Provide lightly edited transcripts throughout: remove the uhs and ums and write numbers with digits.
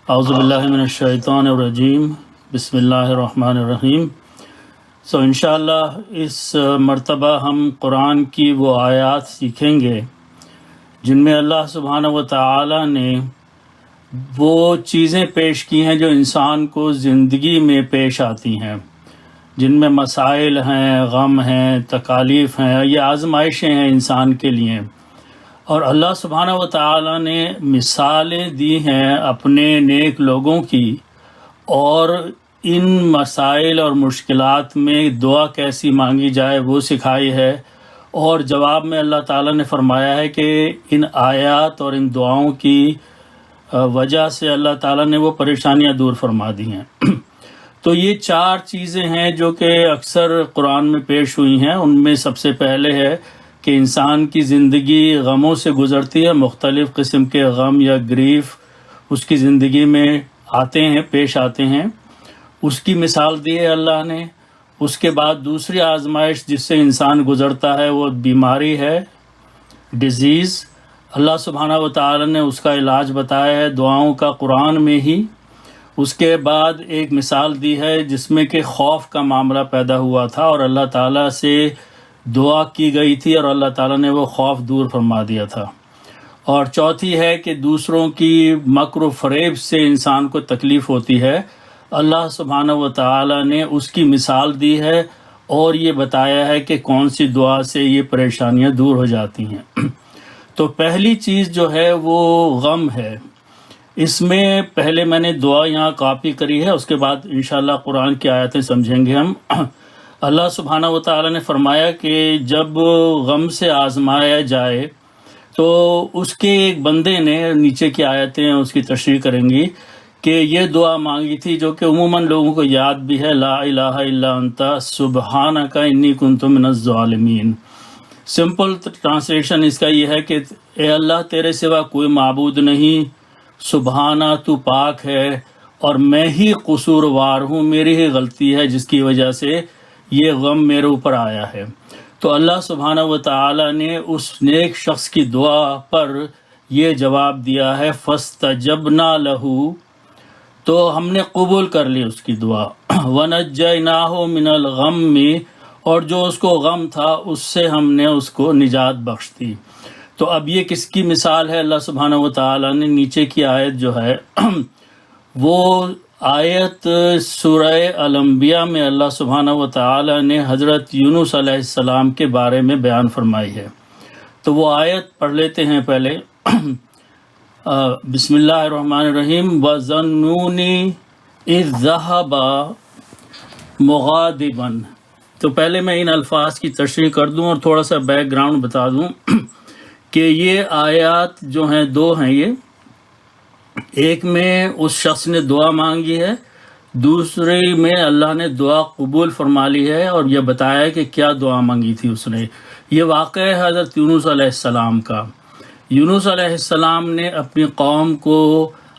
اعوذ باللہ من الشیطان الرجیم، بسم اللہ الرحمن الرحیم۔ انشاءاللہ اس مرتبہ ہم قرآن کی وہ آیات سیکھیں گے جن میں اللہ سبحانہ و تعالی نے وہ چیزیں پیش کی ہیں جو انسان کو زندگی میں پیش آتی ہیں، جن میں مسائل ہیں، غم ہیں، تکالیف ہیں، یہ آزمائشیں ہیں انسان کے لیے، اور اللہ سبحانہ و تعالی نے مثالیں دی ہیں اپنے نیک لوگوں کی، اور ان مسائل اور مشکلات میں دعا کیسی مانگی جائے وہ سکھائی ہے، اور جواب میں اللہ تعالیٰ نے فرمایا ہے کہ ان آیات اور ان دعاؤں کی وجہ سے اللہ تعالیٰ نے وہ پریشانیاں دور فرما دی ہیں۔ تو یہ چار چیزیں ہیں جو کہ اکثر قرآن میں پیش ہوئی ہیں۔ ان میں سب سے پہلے ہے کہ انسان کی زندگی غموں سے گزرتی ہے، مختلف قسم کے غم یا گریف اس کی زندگی میں آتے ہیں، پیش آتے ہیں، اس کی مثال دی ہے اللہ نے۔ اس کے بعد دوسری آزمائش جس سے انسان گزرتا ہے وہ بیماری ہے، ڈیزیز۔ اللہ سبحانہ و تعالی نے اس کا علاج بتایا ہے دعاؤں کا قرآن میں ہی۔ اس کے بعد ایک مثال دی ہے جس میں کہ خوف کا معاملہ پیدا ہوا تھا اور اللہ تعالیٰ سے دعا کی گئی تھی اور اللہ تعالیٰ نے وہ خوف دور فرما دیا تھا۔ اور چوتھی ہے کہ دوسروں کی مکر و فریب سے انسان کو تکلیف ہوتی ہے، اللہ سبحانہ و تعالیٰ نے اس کی مثال دی ہے اور یہ بتایا ہے کہ کون سی دعا سے یہ پریشانیاں دور ہو جاتی ہیں۔ تو پہلی چیز جو ہے وہ غم ہے۔ اس میں پہلے میں نے دعا یہاں کاپی کری ہے، اس کے بعد انشاءاللہ قرآن کی آیتیں سمجھیں گے ہم۔ اللہ سبحانہ و تعالیٰ نے فرمایا کہ جب غم سے آزمایا جائے تو اس کے ایک بندے نے، نیچے کی آیتیں اس کی تشریح کریں گی، کہ یہ دعا مانگی تھی جو کہ عموماً لوگوں کو یاد بھی ہے، لا الہ الا انت سبحانک انی کنت من الظالمین۔ سمپل ٹرانسلیشن اس کا یہ ہے کہ اے اللہ تیرے سوا کوئی معبود نہیں، سبحانہ تو پاک ہے، اور میں ہی قصوروار ہوں، میری ہی غلطی ہے جس کی وجہ سے یہ غم میرے اوپر آیا ہے۔ تو اللہ سبحانہ و تعالی نے اس نیک شخص کی دعا پر یہ جواب دیا ہے، فَاسْتَجَبْنَا لَهُ، تو ہم نے قبول کر لی اس کی دعا، وَنَجَّيْنَاهُ مِنَ الْغَمِّ، اور جو اس کو غم تھا اس سے ہم نے اس کو نجات بخش دی۔ تو اب یہ کس کی مثال ہے؟ اللہ سبحانہ و تعالی نے نیچے کی آیت جو ہے وہ آیت سورہ الانبیاء میں اللہ سبحانہ و تعالی نے حضرت یونس علیہ السلام کے بارے میں بیان فرمائی ہے۔ تو وہ آیت پڑھ لیتے ہیں پہلے۔ بسم اللہ الرحمن الرحیم۔ وَظَنُّونِ إِذْ ذَهَبَ مُغَاضِبًا۔ تو پہلے میں ان الفاظ کی تشریح کر دوں اور تھوڑا سا بیک گراؤنڈ بتا دوں کہ یہ آیات جو ہیں دو ہیں، یہ ایک میں اس شخص نے دعا مانگی ہے، دوسری میں اللہ نے دعا قبول فرما لی ہے اور یہ بتایا کہ کیا دعا مانگی تھی اس نے۔ یہ واقعہ ہے حضرت یونس علیہ السلام کا۔ یونس علیہ السلام نے اپنی قوم کو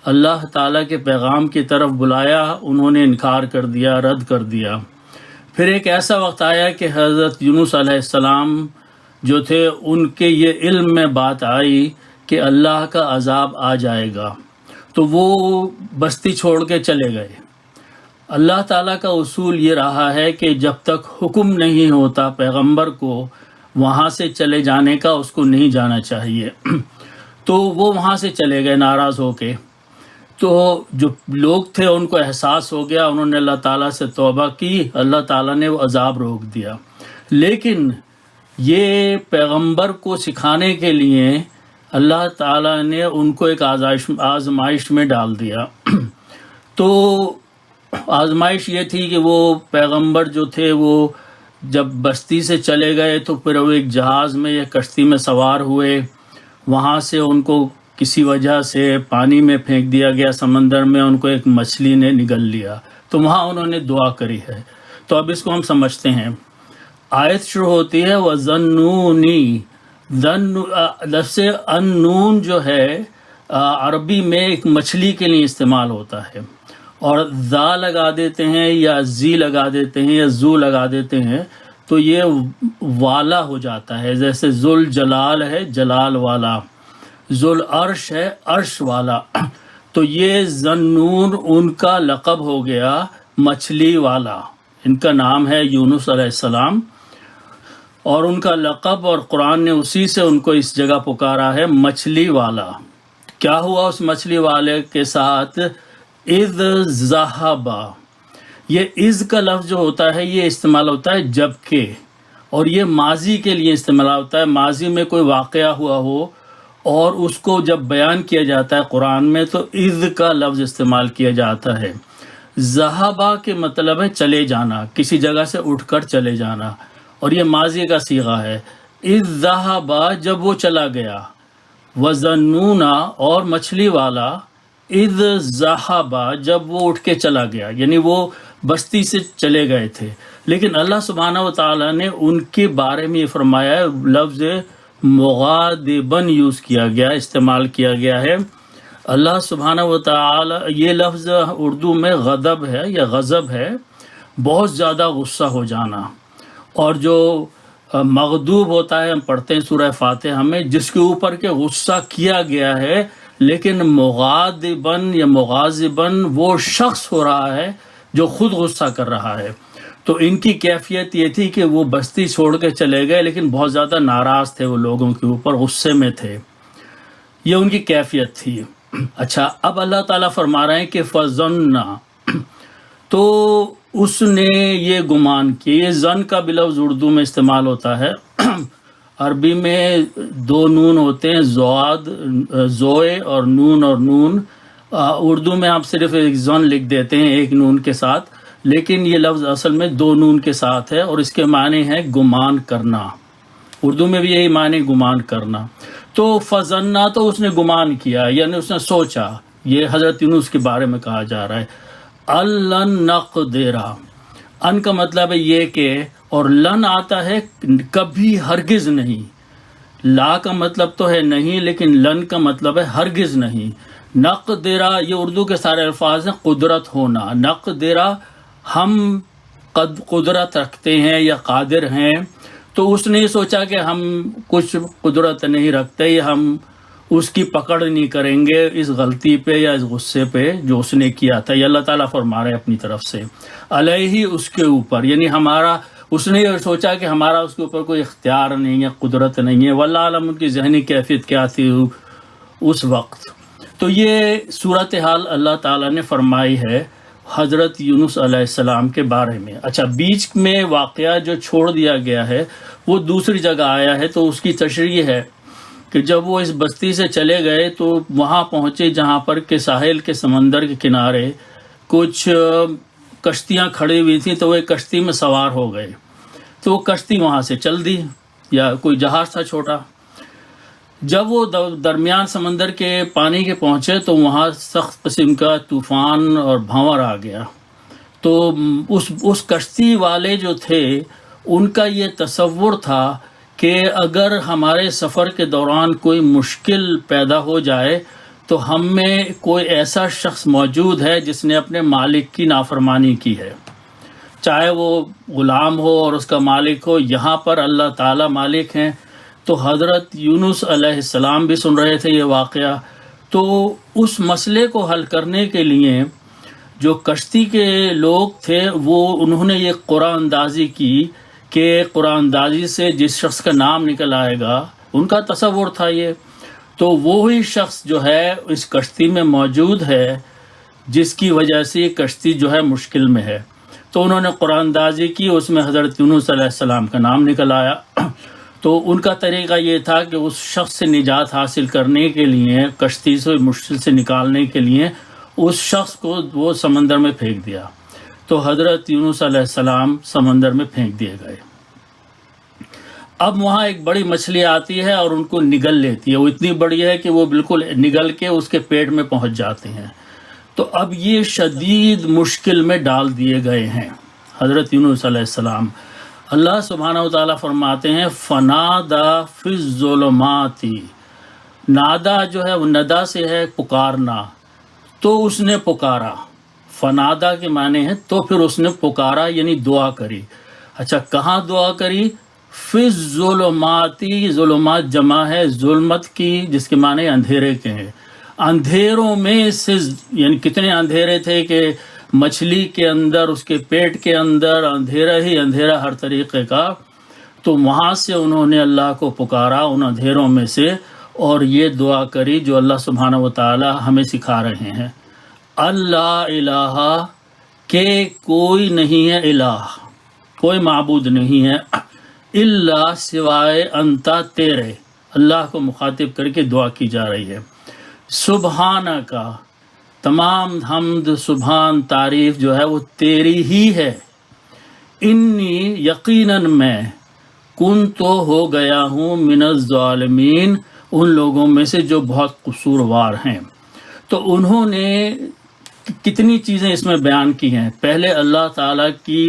اللہ تعالیٰ کے پیغام کی طرف بلایا، انہوں نے انکار کر دیا، رد کر دیا۔ پھر ایک ایسا وقت آیا کہ حضرت یونس علیہ السلام جو تھے ان کے یہ علم میں بات آئی کہ اللہ کا عذاب آ جائے گا، تو وہ بستی چھوڑ کے چلے گئے۔ اللہ تعالیٰ کا اصول یہ رہا ہے کہ جب تک حکم نہیں ہوتا پیغمبر کو وہاں سے چلے جانے کا، اس کو نہیں جانا چاہیے۔ تو وہ وہاں سے چلے گئے ناراض ہو کے۔ تو جو لوگ تھے ان کو احساس ہو گیا، انہوں نے اللہ تعالیٰ سے توبہ کی، اللہ تعالیٰ نے وہ عذاب روک دیا۔ لیکن یہ پیغمبر کو سکھانے کے لیے اللہ تعالیٰ نے ان کو ایک آزمائش میں ڈال دیا۔ تو آزمائش یہ تھی کہ وہ پیغمبر جو تھے وہ جب بستی سے چلے گئے تو پھر وہ ایک جہاز میں یا کشتی میں سوار ہوئے، وہاں سے ان کو کسی وجہ سے پانی میں پھینک دیا گیا، سمندر میں ان کو ایک مچھلی نے نگل لیا، تو وہاں انہوں نے دعا کری ہے۔ تو اب اس کو ہم سمجھتے ہیں۔ آیت شروع ہوتی ہے وَظَنُّونِ، لفظ النون جو ہے عربی میں ایک مچھلی کے لیے استعمال ہوتا ہے، اور ذا لگا دیتے ہیں یا زی لگا دیتے ہیں یا زو لگا دیتے ہیں تو یہ والا ہو جاتا ہے، جیسے ذوالجلال ہے جلال والا، ذوالعرش ہے عرش والا۔ تو یہ ذنون ان کا لقب ہو گیا مچھلی والا. ان کا نام ہے یونس علیہ السلام، اور ان کا لقب، اور قرآن نے اسی سے ان کو اس جگہ پکارا ہے مچھلی والا. کیا ہوا اس مچھلی والے کے ساتھ؟ اذ ذہبا. یہ اذ کا لفظ جو ہوتا ہے یہ استعمال ہوتا ہے جب کہ، اور یہ ماضی کے لیے استعمال ہوتا ہے. ماضی میں کوئی واقعہ ہوا ہو اور اس کو جب بیان کیا جاتا ہے قرآن میں تو اذ کا لفظ استعمال کیا جاتا ہے. ذہبا کے مطلب ہے چلے جانا، کسی جگہ سے اٹھ کر چلے جانا، اور یہ ماضی کا صیغہ ہے. اذ ذہبا جب وہ چلا گیا، وظنون اور مچھلی والا اذ ذہبا جب وہ اٹھ کے چلا گیا، یعنی وہ بستی سے چلے گئے تھے. لیکن اللہ سبحانہ و تعالیٰ نے ان کے بارے میں یہ فرمایا ہے، لفظ مغاضباً یوز کیا گیا، استعمال کیا گیا ہے. اللہ سبحانہ و تعالیٰ، یہ لفظ اردو میں غضب ہے یا غضب ہے، بہت زیادہ غصہ ہو جانا. اور جو مغضوب ہوتا ہے، ہم پڑھتے ہیں سورہ فاتحہ میں، جس کے اوپر کہ غصہ کیا گیا ہے، لیکن مغاضباً یا مغاضباً وہ شخص ہو رہا ہے جو خود غصہ کر رہا ہے. تو ان کی کیفیت یہ تھی کہ وہ بستی چھوڑ کے چلے گئے، لیکن بہت زیادہ ناراض تھے، وہ لوگوں کے اوپر غصے میں تھے. یہ ان کی کیفیت تھی. اچھا، اب اللہ تعالیٰ فرما رہے ہیں کہ فظنّا، تو اس نے یہ گمان کیا. یہ ظن کا بھی لفظ اردو میں استعمال ہوتا ہے. عربی میں دو نون ہوتے ہیں، زوئے اور نون. اردو میں آپ صرف ایک ظن لکھ دیتے ہیں ایک نون کے ساتھ، لیکن یہ لفظ اصل میں دو نون کے ساتھ ہے، اور اس کے معنی ہے گمان کرنا. اردو میں بھی یہی معنی گمان کرنا. تو فظنّا تو اس نے گمان کیا، یعنی اس نے سوچا. یہ حضرت یونس کے بارے میں کہا جا رہا ہے. اللن نقدر، ان کا مطلب ہے یہ کہ، اور لن آتا ہے کبھی، ہرگز نہیں. لا کا مطلب تو ہے نہیں، لیکن لن کا مطلب ہے ہرگز نہیں. نقدرا، یہ اردو کے سارے الفاظ ہیں قدرت ہونا. نقدرا، ہم قدرت رکھتے ہیں یا قادر ہیں. تو اس نے سوچا کہ ہم کچھ قدرت نہیں رکھتے، یا ہم اس کی پکڑ نہیں کریں گے اس غلطی پہ یا اس غصے پہ جو اس نے کیا تھا. یہ اللہ تعالیٰ فرما رہے اپنی طرف سے، علیہ، اس کے اوپر، یعنی ہمارا، اس نے یہ سوچا کہ ہمارا اس کے اوپر کوئی اختیار نہیں ہے، قدرت نہیں ہے. واللہ عالم ان کی ذہنی کیفیت کیا تھی اس وقت. تو یہ صورتحال اللہ تعالیٰ نے فرمائی ہے حضرت یونس علیہ السلام کے بارے میں. اچھا، بیچ میں واقعہ جو چھوڑ دیا گیا ہے وہ دوسری جگہ آیا ہے، تو اس کی تشریح ہے کہ جب وہ اس بستی سے چلے گئے تو وہاں پہنچے جہاں پر کہ ساحل کے سمندر کے کنارے کچھ کشتیاں کھڑی ہوئی تھیں. تو وہ ایک کشتی میں سوار ہو گئے، تو وہ کشتی وہاں سے چل دی، یا کوئی جہاز تھا چھوٹا. جب وہ درمیان سمندر کے پانی کے پہنچے تو وہاں سخت قسم کا طوفان اور بھنور آ گیا. تو اس کشتی والے جو تھے ان کا یہ تصور تھا کہ اگر ہمارے سفر کے دوران کوئی مشکل پیدا ہو جائے تو ہم میں کوئی ایسا شخص موجود ہے جس نے اپنے مالک کی نافرمانی کی ہے، چاہے وہ غلام ہو اور اس کا مالک ہو. یہاں پر اللہ تعالیٰ مالک ہیں. تو حضرت یونس علیہ السلام بھی سن رہے تھے یہ واقعہ. تو اس مسئلے کو حل کرنے کے لیے جو کشتی کے لوگ تھے وہ انہوں نے یہ قرآن اندازی کی کہ قرآن اندازی سے جس شخص کا نام نکل آئے گا، ان کا تصور تھا یہ، تو وہی شخص جو ہے اس کشتی میں موجود ہے جس کی وجہ سے یہ کشتی جو ہے مشکل میں ہے. تو انہوں نے قرآن اندازی کی، اس میں حضرت یونس علیہ السلام کا نام نکل آیا. تو ان کا طریقہ یہ تھا کہ اس شخص سے نجات حاصل کرنے کے لیے، کشتی سے مشکل سے نکالنے کے لیے اس شخص کو وہ سمندر میں پھینک دیا. تو حضرت یونس علیہ السلام سمندر میں پھینک دیے گئے. اب وہاں ایک بڑی مچھلی آتی ہے اور ان کو نگل لیتی ہے. وہ اتنی بڑی ہے کہ وہ بالکل نگل کے اس کے پیٹ میں پہنچ جاتے ہیں. تو اب یہ شدید مشکل میں ڈال دیے گئے ہیں حضرت یونس علیہ السلام. اللہ سبحانہ و تعالیٰ فرماتے ہیں فنادا فی الظلمات. نادا جو ہے وہ ندا سے ہے پکارنا، تو اس نے پکارا. فنادا کے معنی ہے تو پھر اس نے پکارا، یعنی دعا کری. اچھا، کہاں دعا کری؟ فی الظلمات. ظلمات جمع ہے ظلمت کی، جس کے معنی اندھیرے کے ہیں. اندھیروں میں سے، یعنی کتنے اندھیرے تھے کہ مچھلی کے اندر، اس کے پیٹ کے اندر اندھیرا ہی اندھیرا ہر طریقے کا، تو وہاں سے انہوں نے اللہ کو پکارا ان اندھیروں میں سے، اور یہ دعا کری جو اللہ سبحانہ و تعالی ہمیں سکھا رہے ہیں، اللہ الہ، کہ کوئی نہیں ہے الہ، کوئی معبود نہیں ہے، الا سوائے انتا، تیرے، اللہ کو مخاطب کر کے دعا کی جا رہی ہے، سبحانہ کا، تمام حمد سبحان تعریف جو ہے وہ تیری ہی ہے، انی، یقیناً میں، کن تو ہو گیا ہوں، من الظالمین، ان لوگوں میں سے جو بہت قصوروار ہیں۔ تو انہوں نے کتنی چیزیں اس میں بیان کی ہیں، پہلے اللہ تعالیٰ کی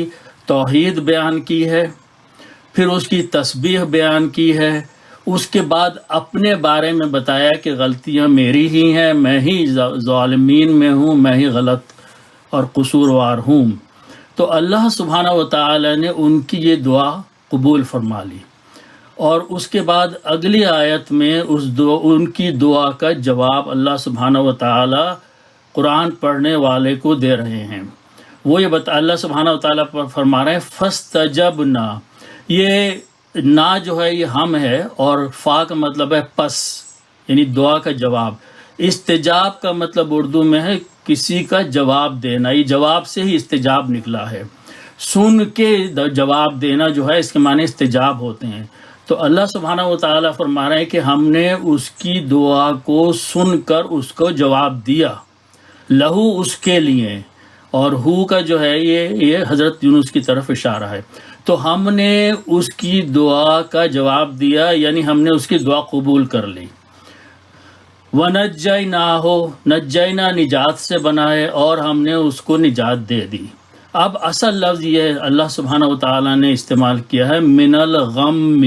توحید بیان کی ہے، پھر اس کی تسبیح بیان کی ہے، اس کے بعد اپنے بارے میں بتایا کہ غلطیاں میری ہی ہیں، میں ہی ظالمین میں ہوں، میں ہی غلط اور قصوروار ہوں۔ تو اللہ سبحانہ و تعالی نے ان کی یہ دعا قبول فرما لی، اور اس کے بعد اگلی آیت میں ان کی دعا کا جواب اللہ سبحانہ و تعالی قرآن پڑھنے والے کو دے رہے ہیں۔ وہ یہ اللہ سبحانہ و تعالیٰ فرما رہے ہیں فاستجبنا، یہ نا جو ہے یہ ہم ہے، اور فا کا مطلب ہے پس، یعنی دعا کا جواب۔ استجاب کا مطلب اردو میں ہے کسی کا جواب دینا، یہ جواب سے ہی استجاب نکلا ہے، سن کے جواب دینا جو ہے اس کے معنی استجاب ہوتے ہیں۔ تو اللہ سبحانہ و تعالیٰ فرما رہے ہیں کہ ہم نے اس کی دعا کو سن کر اس کو جواب دیا، لہو، اس کے لیے، اور ہو کا جو ہے یہ حضرت یونس کی طرف اشارہ ہے۔ تو ہم نے اس کی دعا کا جواب دیا، یعنی ہم نے اس کی دعا قبول کر لی۔ وَنَجَّيْنَاهُ، نجینا نجات سے بنا ہے، اور ہم نے اس کو نجات دے دی۔ اب اصل لفظ یہ اللہ سبحانہ و تعالیٰ نے استعمال کیا ہے من الغم،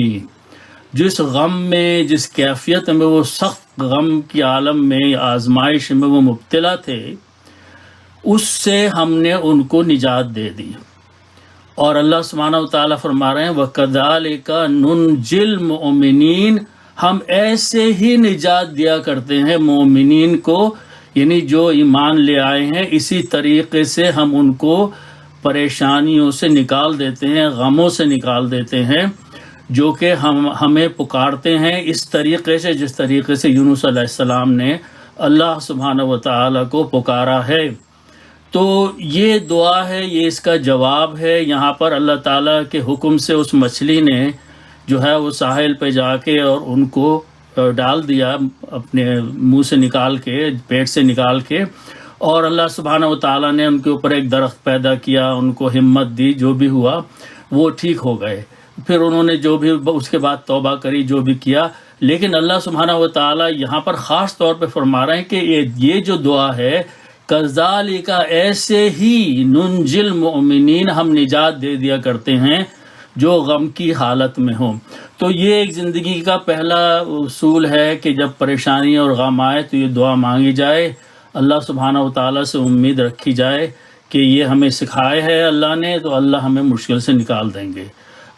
جس غم میں، جس کیفیت میں وہ سخت غم کی عالم میں، آزمائش میں وہ مبتلا تھے، اس سے ہم نے ان کو نجات دے دی۔ اور اللہ سبحانہ و تعالیٰ فرما رہے ہیں وَكَذَلِكَ نُنْجِي الْمُؤْمِنِينَ، ہم ایسے ہی نجات دیا کرتے ہیں مومنین کو، یعنی جو ایمان لے آئے ہیں، اسی طریقے سے ہم ان کو پریشانیوں سے نکال دیتے ہیں، غموں سے نکال دیتے ہیں، جو کہ ہمیں پکارتے ہیں اس طریقے سے جس طریقے سے یونس علیہ السلام نے اللہ سبحانہ و تعالیٰ کو پکارا ہے۔ تو یہ دعا ہے، یہ اس کا جواب ہے۔ یہاں پر اللہ تعالیٰ کے حکم سے اس مچھلی نے جو ہے وہ ساحل پہ جا کے اور ان کو ڈال دیا اپنے منہ سے نکال کے، پیٹ سے نکال کے، اور اللہ سبحانہ و تعالیٰ نے ان کے اوپر ایک درخت پیدا کیا، ان کو ہمت دی، جو بھی ہوا وہ ٹھیک ہو گئے۔ پھر انہوں نے جو بھی اس کے بعد توبہ کری، جو بھی کیا، لیکن اللہ سبحانہ و تعالیٰ یہاں پر خاص طور پہ فرما رہے ہیں کہ یہ جو دعا ہے کذالک، ایسے ہی ننجی المؤمنین، ہم نجات دے دیا کرتے ہیں جو غم کی حالت میں ہوں۔ تو یہ ایک زندگی کا پہلا اصول ہے کہ جب پریشانی اور غم آئے تو یہ دعا مانگی جائے، اللہ سبحانہ و تعالیٰ سے امید رکھی جائے کہ یہ ہمیں سکھائے ہے اللہ نے، تو اللہ ہمیں مشکل سے نکال دیں گے۔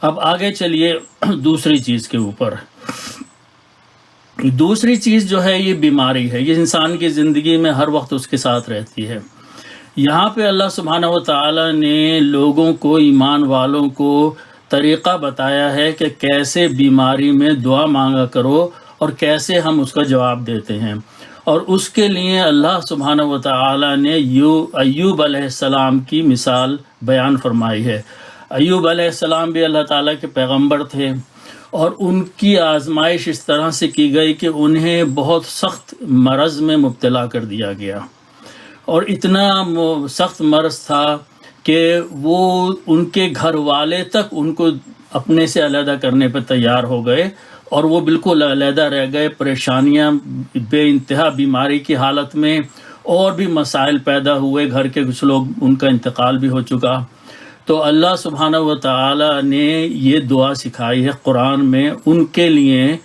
اب آگے چلیے دوسری چیز کے اوپر۔ دوسری چیز جو ہے یہ بیماری ہے، یہ انسان کی زندگی میں ہر وقت اس کے ساتھ رہتی ہے۔ یہاں پہ اللہ سبحانہ و تعالیٰ نے لوگوں کو، ایمان والوں کو طریقہ بتایا ہے کہ کیسے بیماری میں دعا مانگا کرو اور کیسے ہم اس کا جواب دیتے ہیں، اور اس کے لیے اللہ سبحانہ و تعالیٰ نے ایوب علیہ السلام کی مثال بیان فرمائی ہے۔ ایوب علیہ السلام بھی اللہ تعالیٰ کے پیغمبر تھے، اور ان کی آزمائش اس طرح سے کی گئی کہ انہیں بہت سخت مرض میں مبتلا کر دیا گیا، اور اتنا سخت مرض تھا کہ وہ ان کے گھر والے تک ان کو اپنے سے علیحدہ کرنے پہ تیار ہو گئے، اور وہ بالکل علیحدہ رہ گئے، پریشانیاں، بے انتہا بیماری کی حالت میں، اور بھی مسائل پیدا ہوئے، گھر کے کچھ لوگ، ان کا انتقال بھی ہو چکا۔ تو اللہ سبحانہ و تعالیٰ نے یہ دعا سکھائی ہے قرآن میں ان کے لیے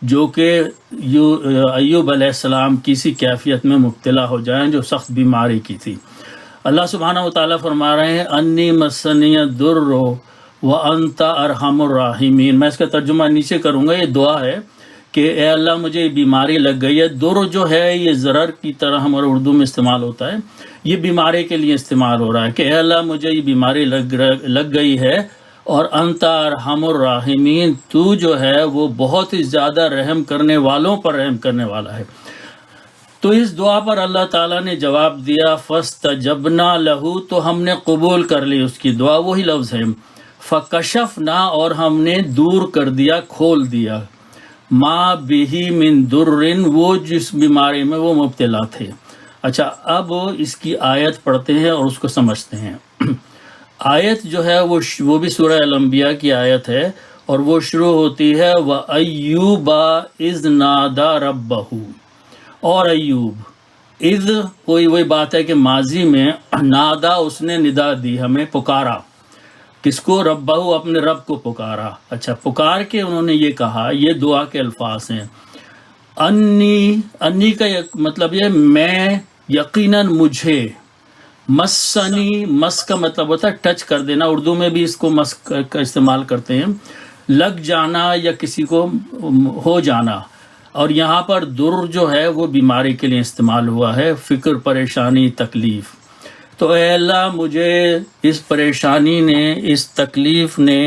جو کہ ایوب علیہ السلام کسی کیفیت میں مبتلا ہو جائیں جو سخت بیماری کی تھی۔ اللہ سبحانہ و تعالیٰ فرما رہے ہیں انی مسنی الضر وانت ارحم الراحمین۔ میں اس کا ترجمہ نیچے کروں گا، یہ دعا ہے کہ اے اللہ مجھے یہ بیماری لگ گئی ہے. در جو ہے یہ ضرر کی طرح ہمارے اردو میں استعمال ہوتا ہے، یہ بیماری کے لیے استعمال ہو رہا ہے کہ اے اللہ مجھے یہ بیماری لگ گئی ہے، اور انت ارحم الراحمین، تو جو ہے وہ بہت ہی زیادہ رحم کرنے والوں پر رحم کرنے والا ہے. تو اس دعا پر اللہ تعالیٰ نے جواب دیا فاستجبنا لہ، تو ہم نے قبول کر لی اس کی دعا. وہی لفظ ہے فکشفنا، اور ہم نے دور کر دیا، کھول دیا، ما بہ من در، وہ جس بیماری میں وہ مبتلا تھے. اچھا، اب اس کی آیت پڑھتے ہیں اور اس کو سمجھتے ہیں. آیت جو ہے وہ بھی سورہ الانبیاء کی آیت ہے، اور وہ شروع ہوتی ہے وَأَيُّوبَ إِذْ نَادَى رَبَّهُ، اور ایوب اذ وہی بات ہے کہ ماضی میں نادا، اس نے ندا دی، ہمیں پکارا. کس کو؟ ربہ، اپنے رب کو پکارا. اچھا، پکار کے انہوں نے یہ کہا، یہ دعا کے الفاظ ہیں. انی کا مطلب یہ میں، یقیناً مجھے، مسنی، مس کا مطلب ہوتا ہے ٹچ کر دینا، اردو میں بھی اس کو مس کا استعمال کرتے ہیں، لگ جانا یا کسی کو ہو جانا. اور یہاں پر در جو ہے وہ بیماری کے لیے استعمال ہوا ہے، فکر، پریشانی، تکلیف. تو اے اللہ مجھے اس پریشانی نے، اس تکلیف نے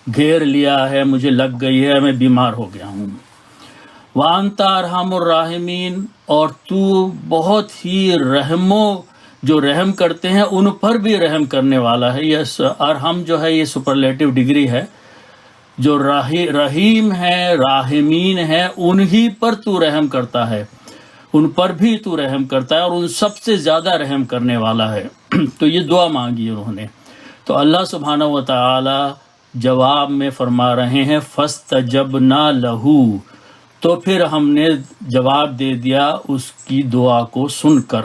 گھیر لیا ہے، مجھے لگ گئی ہے، میں بیمار ہو گیا ہوں. وَأَنْتَ أَرْحَمُ الرَّاحِمِينَ، اور تو بہت ہی جو رحم کرتے ہیں ان پر بھی رحم کرنے والا ہے. یہ ارحم جو ہے یہ سپرلیٹو ڈگری ہے. جو رحیم ہے، راحمین ہے، انہی پر تو رحم کرتا ہے، ان پر بھی تو رحم کرتا ہے، اور ان سب سے زیادہ رحم کرنے والا ہے. تو یہ دعا مانگی انہوں نے. تو اللہ سبحانہ و تعالی جواب میں فرما رہے ہیں فاستجبنا لہ، تو پھر ہم نے جواب دے دیا اس کی دعا کو سن کر.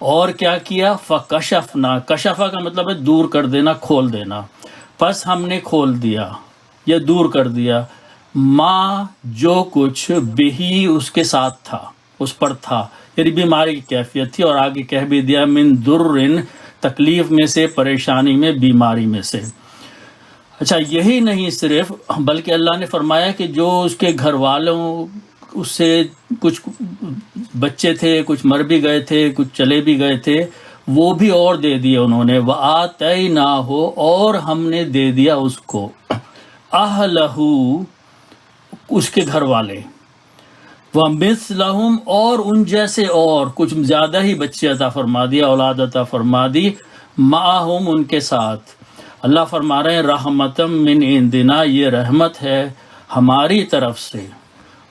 اور کیا کیا؟ فکشفنا، کشفہ کا مطلب ہے دور کر دینا، کھول دینا. پس ہم نے کھول دیا یا دور کر دیا، ما، جو کچھ، بہی، اس کے ساتھ تھا، اس پر تھا، یعنی بیماری کی کیفیت تھی. اور آگے کہہ بھی دیا من در، تکلیف میں سے، پریشانی میں، بیماری میں سے. اچھا، یہی نہیں صرف، بلکہ اللہ نے فرمایا کہ جو اس کے گھر والوں، اس سے کچھ بچے تھے، کچھ مر بھی گئے تھے، کچھ چلے بھی گئے تھے، وہ بھی اور دے دیے انہوں نے. وَآتَيْنَاهُ، اور ہم نے دے دیا اس کو، اہلہ، اس کے گھر والے، وَمِثْلَهُمْ، اور ان جیسے اور کچھ زیادہ ہی بچے عطا فرما دیا، اولاد عطا فرما دی، مَعَهُمْ، ان کے ساتھ. اللہ فرما رہے ہیں رحمتم من عندنا، یہ رحمت ہے ہماری طرف سے،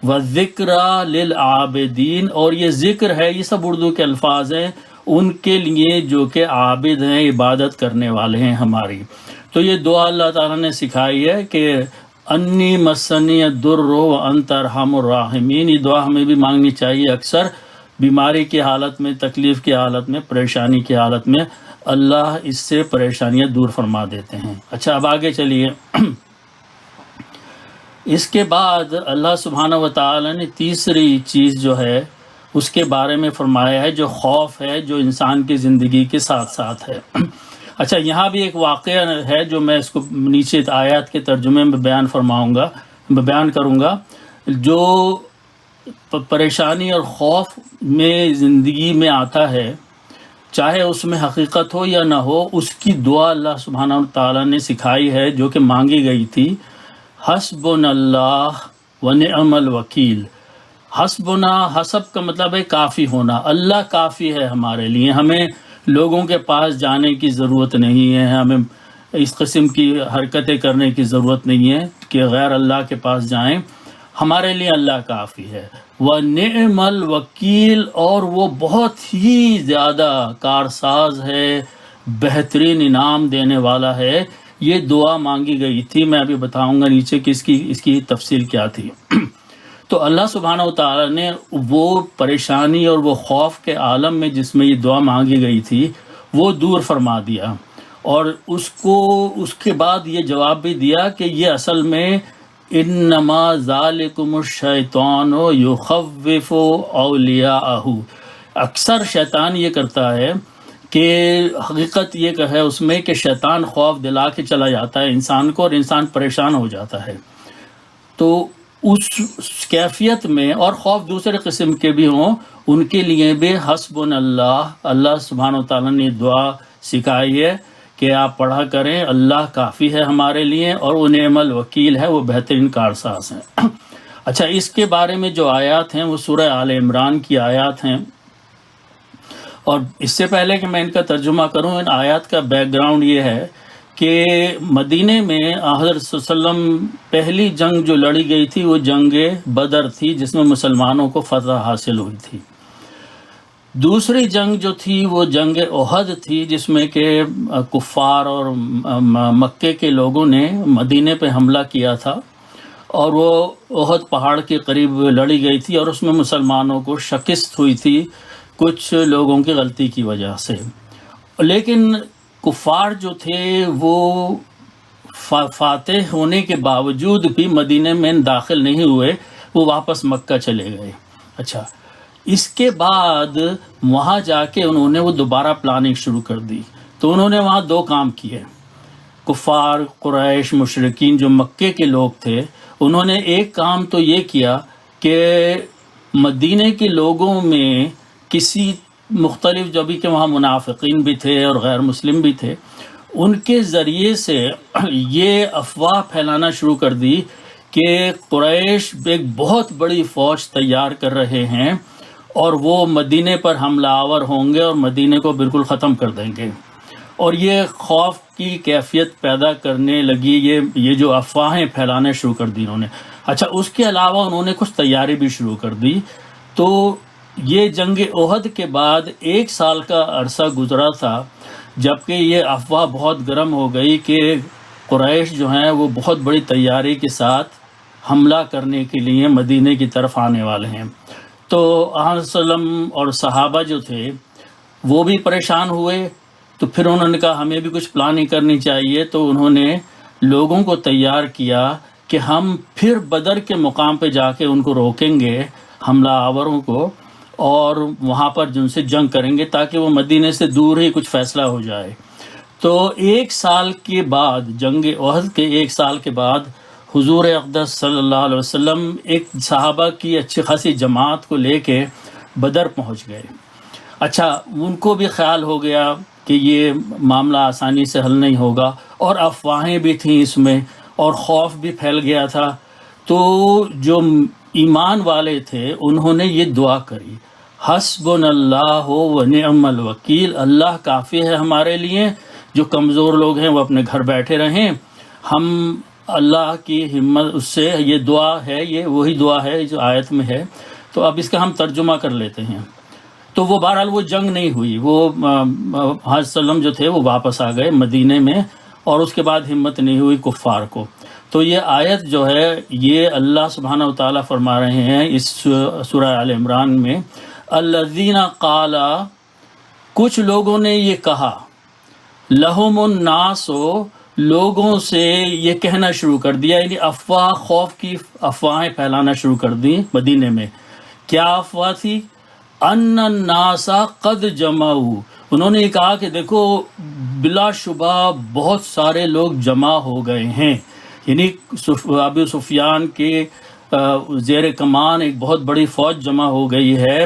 وَذِكْرَى لِلْعَابِدِينَ، اور یہ ذکر ہے، یہ سب اردو کے الفاظ ہیں ان کے لیے جو کہ عابد ہیں، عبادت کرنے والے ہیں ہماری. تو یہ دعا اللہ تعالیٰ نے سکھائی ہے کہ انی مسنی الضر وانت ارحم الراحمین. یہ دعا ہمیں بھی مانگنی چاہیے اکثر، بیماری کی حالت میں، تکلیف کی حالت میں، پریشانی کی حالت میں. اللہ اس سے پریشانیاں دور فرما دیتے ہیں. اچھا، اب آگے چلیے. اس کے بعد اللہ سبحانہ و تعالی نے تیسری چیز جو ہے اس کے بارے میں فرمایا ہے، جو خوف ہے، جو انسان کی زندگی کے ساتھ ساتھ ہے. اچھا، یہاں بھی ایک واقعہ ہے جو میں اس کو نیچے آیات کے ترجمے میں بیان کروں گا. جو پریشانی اور خوف میں زندگی میں آتا ہے، چاہے اس میں حقیقت ہو یا نہ ہو، اس کی دعا اللہ سبحانہ و تعالیٰ نے سکھائی ہے، جو کہ مانگی گئی تھی. حسبنا اللہ ونعم الوکیل. حسبنا، حسب کا مطلب ہے کافی ہونا، اللہ کافی ہے ہمارے لیے، ہمیں لوگوں کے پاس جانے کی ضرورت نہیں ہے، ہمیں اس قسم کی حرکتیں کرنے کی ضرورت نہیں ہے کہ غیر اللہ کے پاس جائیں، ہمارے لیے اللہ کافی ہے. وَنِعْمَ الْوَكِيلُ، اور وہ بہت ہی زیادہ کارساز ہے، بہترین انعام دینے والا ہے. یہ دعا مانگی گئی تھی، میں ابھی بتاؤں گا نیچے کہ اس کی تفصیل کیا تھی. تو اللہ سبحانہ و تعالیٰ نے وہ پریشانی اور وہ خوف کے عالم میں جس میں یہ دعا مانگی گئی تھی وہ دور فرما دیا، اور اس کے بعد یہ جواب بھی دیا کہ یہ اصل میں انما ذالکم الشیطان یخوف اولیاءہ. اکثر شیطان یہ کرتا ہے کہ حقیقت یہ ہے اس میں کہ شیطان خوف دلا کے چلا جاتا ہے انسان کو، اور انسان پریشان ہو جاتا ہے. تو اس کیفیت میں، اور خوف دوسرے قسم کے بھی ہوں، ان کے لیے بھی حسبنا اللہ، اللہ سبحانہ و تعالیٰ نے دعا سکھائی ہے کہ آپ پڑھا کریں، اللہ کافی ہے ہمارے لیے، اور وہ نعم الوکیل ہے، وہ بہترین کارساز ہیں۔ اچھا، اس کے بارے میں جو آیات ہیں وہ سورہ آل عمران کی آیات ہیں، اور اس سے پہلے کہ میں ان کا ترجمہ کروں، ان آیات کا بیک گراؤنڈ یہ ہے کہ مدینے میں حضرت صلی اللہ علیہ وسلم پہلی جنگ جو لڑی گئی تھی وہ جنگ بدر تھی، جس میں مسلمانوں کو فتح حاصل ہوئی تھی۔ دوسری جنگ جو تھی وہ جنگ احد تھی، جس میں کہ کفار اور مکے کے لوگوں نے مدینے پہ حملہ کیا تھا، اور وہ احد پہاڑ کے قریب لڑی گئی تھی، اور اس میں مسلمانوں کو شکست ہوئی تھی کچھ لوگوں کی غلطی کی وجہ سے۔ لیکن کفار جو تھے وہ فاتح ہونے کے باوجود بھی مدینے میں داخل نہیں ہوئے، وہ واپس مکہ چلے گئے۔ اچھا، اس کے بعد وہاں جا کے انہوں نے وہ دوبارہ پلاننگ شروع کر دی، تو انہوں نے وہاں دو کام کیے۔ کفار قریش مشرکین جو مکے کے لوگ تھے، انہوں نے ایک کام تو یہ کیا کہ مدینے کے لوگوں میں کسی مختلف، جو بھی کہ وہاں منافقین بھی تھے اور غیر مسلم بھی تھے، ان کے ذریعے سے یہ افواہ پھیلانا شروع کر دی کہ قریش ایک بہت بڑی فوج تیار کر رہے ہیں، اور وہ مدینے پر حملہ آور ہوں گے اور مدینے کو بالکل ختم کر دیں گے، اور یہ خوف کی کیفیت پیدا کرنے لگی، یہ جو افواہیں پھیلانے شروع کر دی انہوں نے۔ اچھا، اس کے علاوہ انہوں نے کچھ تیاری بھی شروع کر دی۔ تو یہ جنگ احد کے بعد 1 سال کا عرصہ گزرا تھا، جبکہ یہ افواہ بہت گرم ہو گئی کہ قریش جو ہیں وہ بہت بڑی تیاری کے ساتھ حملہ کرنے کے لیے مدینے کی طرف آنے والے ہیں۔ تو آن وسلم اور صحابہ جو تھے وہ بھی پریشان ہوئے، تو پھر انہوں نے کہا ہمیں بھی کچھ پلاننگ کرنی چاہیے، تو انہوں نے لوگوں کو تیار کیا کہ ہم پھر بدر کے مقام پہ جا کے ان کو روکیں گے، حملہ آوروں کو، اور وہاں پر جن سے جنگ کریں گے تاکہ وہ مدینے سے دور ہی کچھ فیصلہ ہو جائے۔ تو 1 سال کے بعد، جنگ احد کے 1 سال کے بعد، حضور اقدس صلی اللہ علیہ وسلم ایک صحابہ کی اچھی خاصی جماعت کو لے کے بدر پہنچ گئے۔ اچھا، ان کو بھی خیال ہو گیا کہ یہ معاملہ آسانی سے حل نہیں ہوگا، اور افواہیں بھی تھیں اس میں، اور خوف بھی پھیل گیا تھا۔ تو جو ایمان والے تھے انہوں نے یہ دعا کری، حسبنا اللہ و نعم الوکیل، اللہ کافی ہے ہمارے لیے، جو کمزور لوگ ہیں وہ اپنے گھر بیٹھے رہیں، ہم اللہ کی ہمت، اس سے یہ دعا ہے، یہ وہی دعا ہے جو آیت میں ہے۔ تو اب اس کا ہم ترجمہ کر لیتے ہیں۔ تو وہ بہرحال وہ جنگ نہیں ہوئی، وہ حضرت وسلم جو تھے وہ واپس آ گئے مدینے میں، اور اس کے بعد ہمت نہیں ہوئی کفار کو۔ تو یہ آیت جو ہے یہ اللہ سبحانہ و تعالیٰ فرما رہے ہیں اس سورہ آل عمران میں، الذین قال، کچھ لوگوں نے یہ کہا، لہم الناس، لوگوں سے یہ کہنا شروع کر دیا، یعنی افواہ، خوف کی افواہیں پھیلانا شروع کر دی مدینے میں۔ کیا افواہ تھی؟ ان الناس قد جمعوا، انہوں نے یہ کہا کہ دیکھو بلا شبہ بہت سارے لوگ جمع ہو گئے ہیں، یعنی ابو سفیان کے زیر کمان ایک بہت بڑی فوج جمع ہو گئی ہے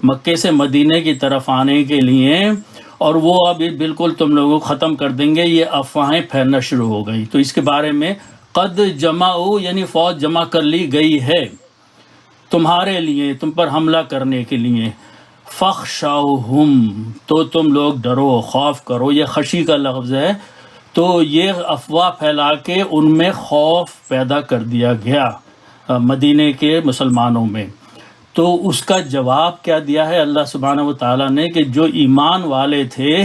مکے سے مدینے کی طرف آنے کے لیے، اور وہ ابھی بالکل تم لوگوں کو ختم کر دیں گے۔ یہ افواہیں پھیلنا شروع ہو گئی۔ تو اس کے بارے میں قد جمعوا یعنی فوج جمع کر لی گئی ہے تمہارے لیے، تم پر حملہ کرنے کے لیے۔ فخشوہم، تو تم لوگ ڈرو، خوف کرو، یہ خشی کا لفظ ہے۔ تو یہ افواہ پھیلا کے ان میں خوف پیدا کر دیا گیا مدینے کے مسلمانوں میں۔ تو اس کا جواب کیا دیا ہے اللہ سبحانہ و تعالیٰ نے کہ جو ایمان والے تھے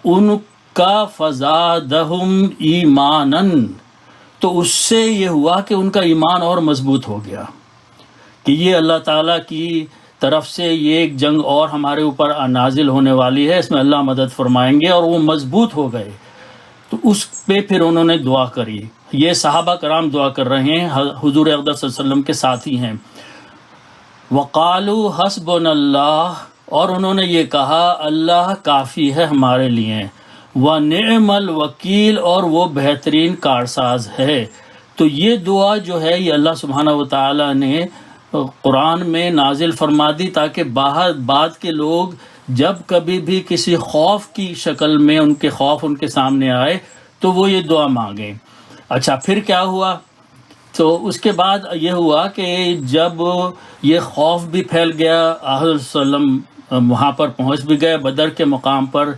ان کا فزادہم ایمانا، تو اس سے یہ ہوا کہ ان کا ایمان اور مضبوط ہو گیا کہ یہ اللہ تعالیٰ کی طرف سے یہ ایک جنگ اور ہمارے اوپر نازل ہونے والی ہے، اس میں اللہ مدد فرمائیں گے، اور وہ مضبوط ہو گئے۔ تو اس پہ پھر انہوں نے دعا کری، یہ صحابہ کرام دعا کر رہے ہیں، حضور اقدس صلی اللہ علیہ وسلم کے ساتھی ہیں۔ وقالوا حسبنا اللہ، اور انہوں نے یہ کہا اللہ کافی ہے ہمارے لیے، ونعم الوکیل، اور وہ بہترین کارساز ہے۔ تو یہ دعا جو ہے یہ اللہ سبحانہ و تعالیٰ نے قرآن میں نازل فرما دی تاکہ بعد کے لوگ جب کبھی بھی کسی خوف کی شکل میں ان کے خوف ان کے سامنے آئے تو وہ یہ دعا مانگیں۔ اچھا پھر کیا ہوا؟ تو اس کے بعد یہ ہوا کہ جب یہ خوف بھی پھیل گیا، آحد صلی اللہ علیہ وسلم وہاں پر پہنچ بھی گئے بدر کے مقام پر،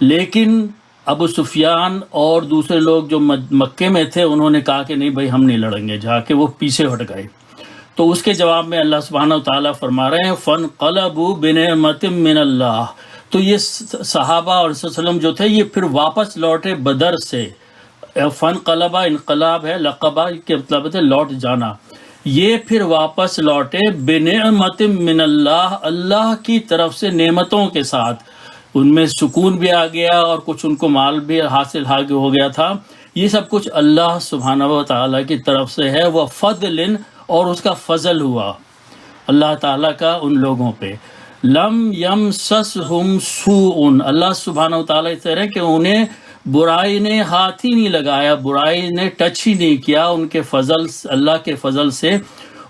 لیکن ابو سفیان اور دوسرے لوگ جو مکے میں تھے انہوں نے کہا کہ نہیں بھائی ہم نہیں لڑیں گے، جا کے وہ پیچھے ہٹ گئے۔ تو اس کے جواب میں اللہ سبحانہ و تعالیٰ فرما رہے ہیں فَانْقَلَبُوا بِنِعْمَةٍ مِّنَ اللَّهِ، تو یہ صحابہ اور رسول صلی اللہ علیہ وسلم جو تھے یہ پھر واپس لوٹے بدر سے۔ فَانْقَلَبَ انقلاب ہے، لقبہ کے مطلب ہے لوٹ جانا، یہ پھر واپس لوٹے بِنِعْمَةٍ مِّنَ اللَّهِ، اللہ کی طرف سے نعمتوں کے ساتھ، ان میں سکون بھی آ گیا اور کچھ ان کو مال بھی حاصل ہو گیا تھا۔ یہ سب کچھ اللہ سبحانہ و تعالیٰ کی طرف سے ہے، وہ فضل، اور اس کا فضل ہوا اللہ تعالیٰ کا ان لوگوں پہ۔ لم یمسسہم سوء، اللہ سبحانہ و تعالیٰ اس طرح کہ انہیں برائی نے ہاتھ ہی نہیں لگایا، برائی نے ٹچ ہی نہیں کیا، ان کے فضل، اللہ کے فضل سے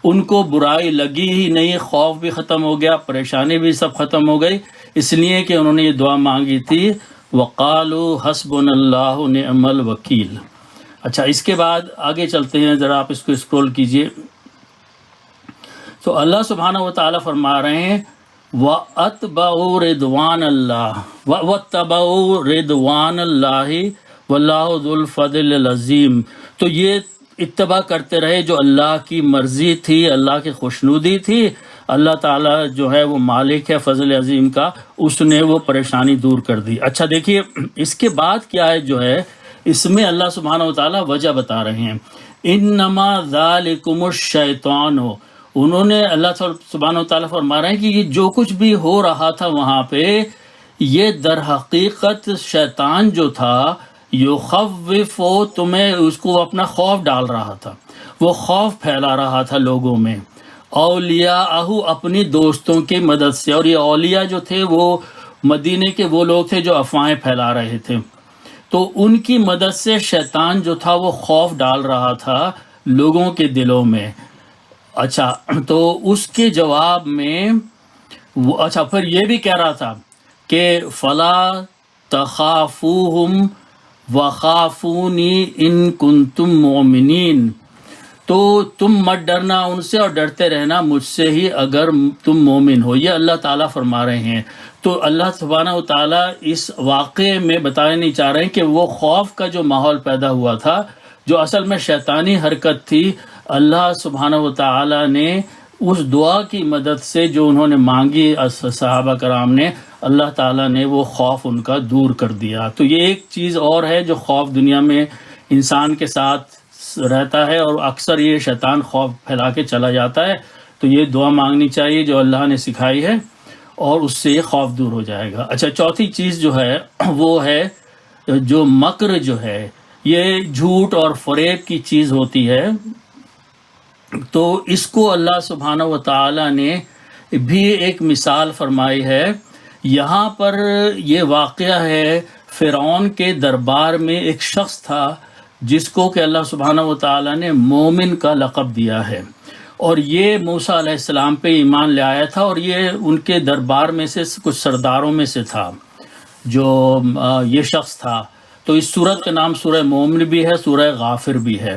ان کو برائی لگی ہی نہیں، خوف بھی ختم ہو گیا، پریشانی بھی سب ختم ہو گئی، اس لیے کہ انہوں نے یہ دعا مانگی تھی وَقَالُوا حَسْبُنَا اللَّهُ نِعْمَ الْوَكِيلُ۔ اچھا اس کے بعد آگے چلتے ہیں، ذرا آپ اس کو اسکرول کیجئے۔ تو اللہ سبحانہ و تعالیٰ فرما رہے ہیں وَأَتْبَعُوا رِضْوَانَ اللَّهِ وَاتَّبَعُوا رِضْوَانَ اللَّهِ وَاللَّهُ ذُو الْفَضْلِ الْعَظِيمِ، تو یہ اتباع کرتے رہے جو اللہ کی مرضی تھی، اللہ کی خوشنودی تھی، اللہ تعالیٰ جو ہے وہ مالک ہے فضل عظیم کا، اس نے وہ پریشانی دور کر دی۔ اچھا دیکھیے اس کے بعد کیا ہے جو ہے اس میں اللہ سبحانہ و تعالیٰ وجہ بتا رہے ہیں، انما ذالکم الشیطان، انہوں نے اللہ سبحانہ و تعالیٰ فرما رہے ہیں کہ یہ جو کچھ بھی ہو رہا تھا وہاں پہ یہ در حقیقت شیطان جو تھا یخوف، تمہیں اس کو اپنا خوف ڈال رہا تھا، وہ خوف پھیلا رہا تھا لوگوں میں، اولیاءہ اپنی دوستوں کی مدد سے، اور یہ اولیاء جو تھے وہ مدینے کے وہ لوگ تھے جو افواہیں پھیلا رہے تھے، تو ان کی مدد سے شیطان جو تھا وہ خوف ڈال رہا تھا لوگوں کے دلوں میں۔ اچھا تو اس کے جواب میں اچھا پھر یہ بھی کہہ رہا تھا کہ فلا تخافوہم وخافونی ان کنتم مؤمنین، تو تم مت ڈرنا ان سے اور ڈرتے رہنا مجھ سے ہی اگر تم مومن ہو، یہ اللہ تعالیٰ فرما رہے ہیں۔ تو اللہ سبحانہ و تعالیٰ اس واقعے میں بتانا نہیں چاہ رہے ہیں کہ وہ خوف کا جو ماحول پیدا ہوا تھا جو اصل میں شیطانی حرکت تھی، اللہ سبحانہ و تعالیٰ نے اس دعا کی مدد سے جو انہوں نے مانگی صحابہ کرام نے، اللہ تعالیٰ نے وہ خوف ان کا دور کر دیا۔ تو یہ ایک چیز اور ہے جو خوف دنیا میں انسان کے ساتھ رہتا ہے اور اکثر یہ شیطان خوف پھیلا کے چلا جاتا ہے، تو یہ دعا مانگنی چاہیے جو اللہ نے سکھائی ہے اور اس سے یہ خوف دور ہو جائے گا۔ اچھا چوتھی چیز جو ہے وہ ہے جو مکر جو ہے، یہ جھوٹ اور فریب کی چیز ہوتی ہے، تو اس کو اللہ سبحانہ و تعالیٰ نے بھی ایک مثال فرمائی ہے۔ یہاں پر یہ واقعہ ہے فرعون کے دربار میں ایک شخص تھا جس کو کہ اللہ سبحانہ و تعالیٰ نے مومن کا لقب دیا ہے، اور یہ موسیٰ علیہ السلام پہ ایمان لے آیا تھا، اور یہ ان کے دربار میں سے کچھ سرداروں میں سے تھا جو یہ شخص تھا۔ تو اس سورت کا نام سورہ مومن بھی ہے، سورہ غافر بھی ہے۔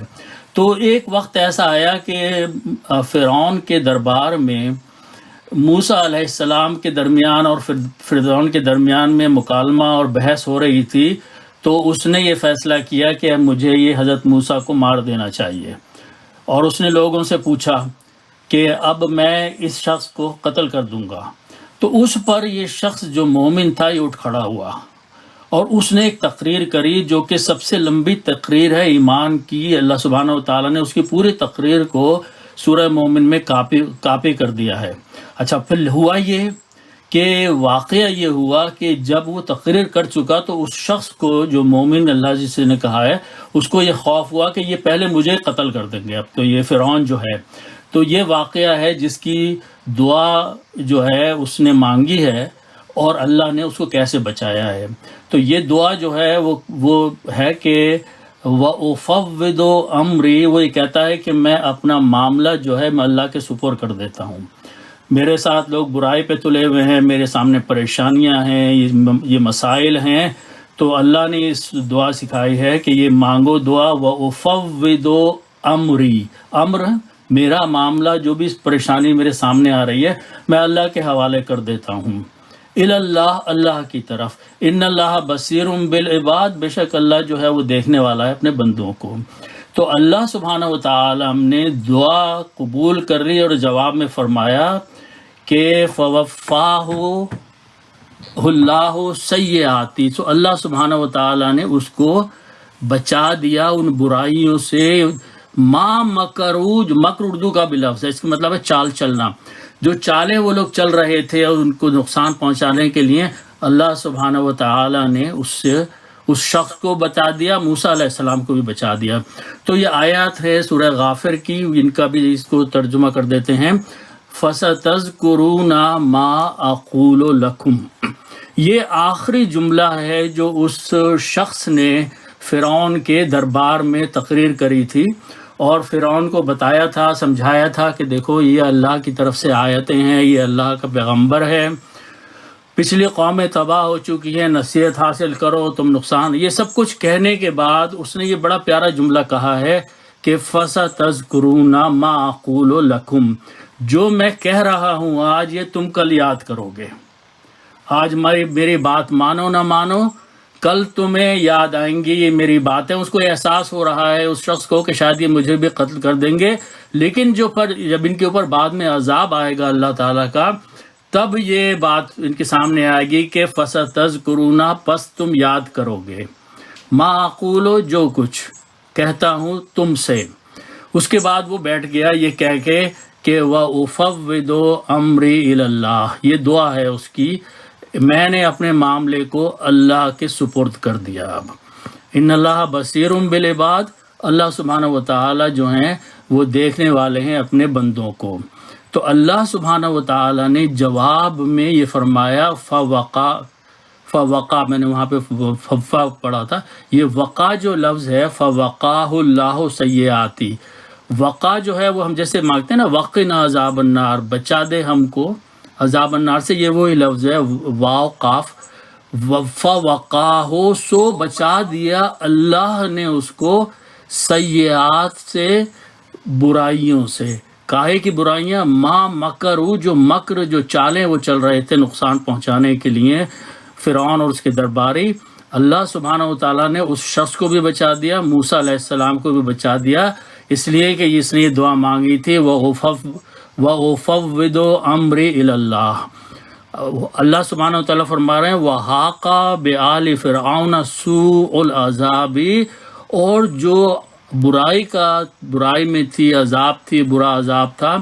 تو ایک وقت ایسا آیا کہ فرعون کے دربار میں موسیٰ علیہ السلام کے درمیان اور فرعون کے درمیان میں مکالمہ اور بحث ہو رہی تھی، تو اس نے یہ فیصلہ کیا کہ مجھے یہ حضرت موسیٰ کو مار دینا چاہیے، اور اس نے لوگوں سے پوچھا کہ اب میں اس شخص کو قتل کر دوں گا۔ تو اس پر یہ شخص جو مومن تھا یہ اٹھ کھڑا ہوا اور اس نے ایک تقریر کری جو کہ سب سے لمبی تقریر ہے ایمان کی۔ اللہ سبحانہ و تعالیٰ نے اس کی پوری تقریر کو سورہ مومن میں کاپی کر دیا ہے۔ اچھا پھر ہوا یہ کہ واقعہ یہ ہوا کہ جب وہ تقریر کر چکا تو اس شخص کو جو مومن اللہ جس نے کہا ہے اس کو یہ خوف ہوا کہ یہ پہلے مجھے قتل کر دیں گے، اب تو یہ فرعون جو ہے۔ تو یہ واقعہ ہے جس کی دعا جو ہے اس نے مانگی ہے اور اللہ نے اس کو کیسے بچایا ہے۔ تو یہ دعا جو ہے وہ ہے کہ وَأُفَوِّضُ أَمْرِي، وہ یہ کہتا ہے کہ میں اپنا معاملہ جو ہے میں اللہ کے سپرد کر دیتا ہوں. میرے ساتھ لوگ برائی پہ تلے ہوئے ہیں، میرے سامنے پریشانیاں ہیں، یہ مسائل ہیں، تو اللہ نے اس دعا سکھائی ہے کہ یہ مانگو دعا وَأُفَوِّضُ أَمْرِي، امر میرا معاملہ، جو بھی پریشانی میرے سامنے آ رہی ہے میں اللہ کے حوالے کر دیتا ہوں. الی اللہ، اللہ کی طرف. ان اللہ بصیر بالعباد، بے شک اللہ جو ہے وہ دیکھنے والا ہے اپنے بندوں کو. تو اللہ سبحانہ و تعالی ہم نے دعا قبول کر لی اور جواب میں فرمایا کہ فوفاہ اللہ سیئاتی، تو اللہ سبحانہ و تعالی نے اس کو بچا دیا ان برائیوں سے. ما مکرو، جو مکر اردو کا بھی لفظ ہے، اس کا مطلب ہے چال چلنا. جو چالیں وہ لوگ چل رہے تھے اور ان کو نقصان پہنچانے کے لیے اللہ سبحانہ و تعالی نے اس شخص کو بچا دیا، موسیٰ علیہ السلام کو بھی بچا دیا. تو یہ آیات ہے سورہ غافر کی، ان کا بھی اس کو ترجمہ کر دیتے ہیں. فَسَتَذْكُرُونَ مَا أَقُولُ لَكُمْ، یہ آخری جملہ ہے جو اس شخص نے فرعون کے دربار میں تقریر کری تھی اور فرعون کو بتایا تھا، سمجھایا تھا کہ دیکھو یہ اللہ کی طرف سے آیتیں ہیں، یہ اللہ کا پیغمبر ہے، پچھلی قومیں تباہ ہو چکی ہیں، نصیحت حاصل کرو، تم نقصان. یہ سب کچھ کہنے کے بعد اس نے یہ بڑا پیارا جملہ کہا ہے کہ فَسَتَذْكُرُونَ مَا أَقُولُ لَكُمْ، جو میں کہہ رہا ہوں آج یہ تم کل یاد کرو گے. آج میری بات مانو نہ مانو، کل تمہیں یاد آئیں گی یہ میری باتیں. اس کو احساس ہو رہا ہے اس شخص کو کہ شاید یہ مجھے بھی قتل کر دیں گے، لیکن جب ان کے اوپر بعد میں عذاب آئے گا اللہ تعالیٰ کا، تب یہ بات ان کے سامنے آئے گی کہ فَسَتَذْكُرُونَ، پس تم یاد کرو گے، مَا أَقُولُ، جو کچھ کہتا ہوں تم سے. اس کے بعد وہ بیٹھ گیا یہ کہہ کے کہ وَأُفَوِّضُ أَمْرِي إِلَى اللَّهِ، یہ دعا ہے اس کی، میں نے اپنے معاملے کو اللہ کے سپرد کر دیا. اب ان اللہ بصیر بالعباد، اللہ سبحانہ و تعالی جو ہیں وہ دیکھنے والے ہیں اپنے بندوں کو. تو اللہ سبحانہ و تعالی نے جواب میں یہ فرمایا فوقع، میں نے وہاں پہ فا پڑھا تھا، یہ وقع جو لفظ ہے فوقاہ اللہ سیئاتی، وقع جو ہے وہ ہم جیسے مانگتے ہیں نا وقنا عذاب النار، بچا دے ہم کو عذاب النار سے، یہ وہی لفظ ہے واو قاف. فوقاہ، سو بچا دیا اللہ نے اس کو سیئات سے، برائیوں سے. کاہے کی برائیاں؟ ما مکرو، جو مکر، جو چالیں وہ چل رہے تھے نقصان پہنچانے کے لیے فرعون اور اس کے درباری. اللہ سبحانہ و تعالیٰ نے اس شخص کو بھی بچا دیا، موسیٰ علیہ السلام کو بھی بچا دیا، اس لیے کہ اس نے یہ دعا مانگی تھی وَأُفَوِّضُ أَمْرِي إِلَى اللَّهِ. اللہ سبحانہ و تعالیٰ فرما رہے ہیں وَحَاقَ بِآلِ فِرْعَوْنَ سُوءُ الْعَذَابِ، اور جو برائی میں تھی، عذاب تھی، برا عذاب تھا،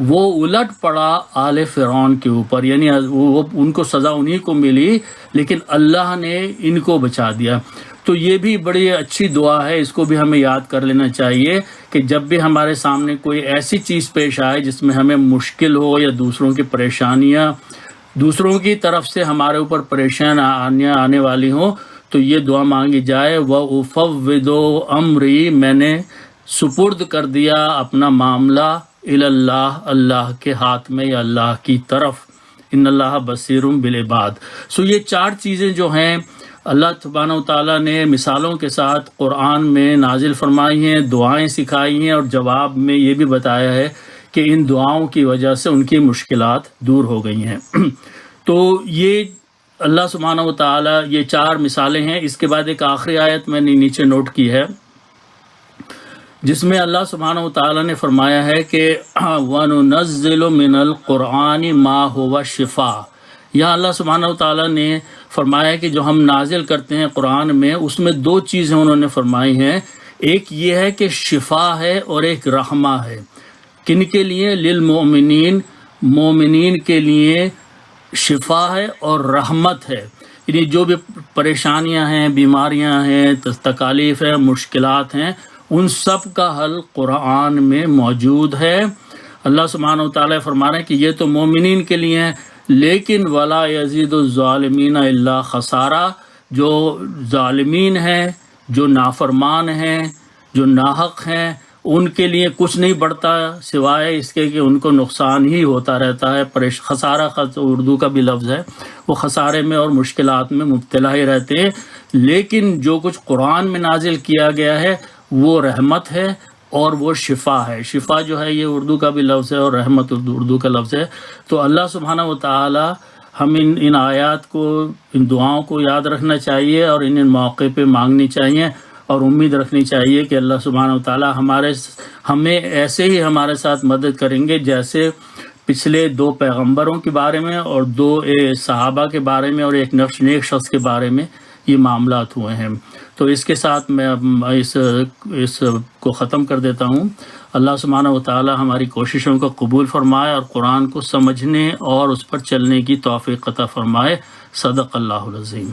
وہ الٹ پڑا آل فرعون کے اوپر، یعنی ان کو سزا انہی کو ملی لیکن اللہ نے ان کو بچا دیا. تو یہ بھی بڑی اچھی دعا ہے، اس کو بھی ہمیں یاد کر لینا چاہیے کہ جب بھی ہمارے سامنے کوئی ایسی چیز پیش آئے جس میں ہمیں مشکل ہو یا دوسروں کی پریشانیاں، دوسروں کی طرف سے ہمارے اوپر پریشانیاں آنے والی ہوں، تو یہ دعا مانگی جائے وَأُفَوِّضُ أَمْرِي، میں نے سپرد کر دیا اپنا معاملہ الی اللہ، اللہ کے ہاتھ میں یا اللہ کی طرف. ان اللہ بصیر بالعباد. سو یہ چار چیزیں جو ہیں اللہ سبحانہ و تعالیٰ نے مثالوں کے ساتھ قرآن میں نازل فرمائی ہیں، دعائیں سکھائی ہیں، اور جواب میں یہ بھی بتایا ہے کہ ان دعاؤں کی وجہ سے ان کی مشکلات دور ہو گئی ہیں. تو یہ اللہ سبحانہ و تعالیٰ یہ چار مثالیں ہیں. اس کے بعد ایک آخری آیت میں نے نیچے نوٹ کی ہے جس میں اللہ سبحانہ و تعالیٰ نے فرمایا ہے کہ وَنُنَزِّلُ مِنَ الْقُرْآنِ مَا هُوَ شِفَاء. یہاں اللہ سبحانہ و تعالیٰ نے فرمایا کہ جو ہم نازل کرتے ہیں قرآن میں، اس میں دو چیزیں انہوں نے فرمائی ہیں. ایک یہ ہے کہ شفا ہے اور ایک رحمہ ہے. کن کے لیے؟ للمؤمنین، مومنین کے لیے شفا ہے اور رحمت ہے. یعنی جو بھی پریشانیاں ہیں، بیماریاں ہیں، تکالیف ہیں، مشکلات ہیں، ان سب کا حل قرآن میں موجود ہے. اللہ سبحانہ و تعالیٰ فرما رہے ہیں کہ یہ تو مومنین کے لیے ہیں، لیکن ولا یزید الظالمین الا خسارہ. جو ظالمین ہیں، جو نافرمان ہیں، جو ناحق ہیں، ان کے لیے کچھ نہیں بڑھتا سوائے اس کے کہ ان کو نقصان ہی ہوتا رہتا ہے۔ خسارہ اردو کا بھی لفظ ہے، وہ خسارے میں اور مشکلات میں مبتلا ہی رہتے ہیں۔ لیکن جو کچھ قرآن میں نازل کیا گیا ہے وہ رحمت ہے اور وہ شفا ہے۔ شفا جو ہے یہ اردو کا بھی لفظ ہے اور رحمت اردو کا لفظ ہے۔ تو اللہ سبحانہ و تعالی ہم ان آیات کو، ان دعاؤں کو یاد رکھنا چاہیے اور ان موقع پہ مانگنی چاہیے اور امید رکھنی چاہیے کہ اللہ سبحانہ و تعالی ہمیں ایسے ہی ہمارے ساتھ مدد کریں گے جیسے پچھلے 2 پیغمبروں کے بارے میں اور 2 صحابہ کے بارے میں اور ایک نیک شخص کے بارے میں یہ معاملات ہوئے ہیں۔ تو اس کے ساتھ میں اب اس کو ختم کر دیتا ہوں۔ اللہ سبحانہ و تعالی ہماری کوششوں کو قبول فرمائے اور قرآن کو سمجھنے اور اس پر چلنے کی توفیق عطا فرمائے۔ صدق اللہ العظیم۔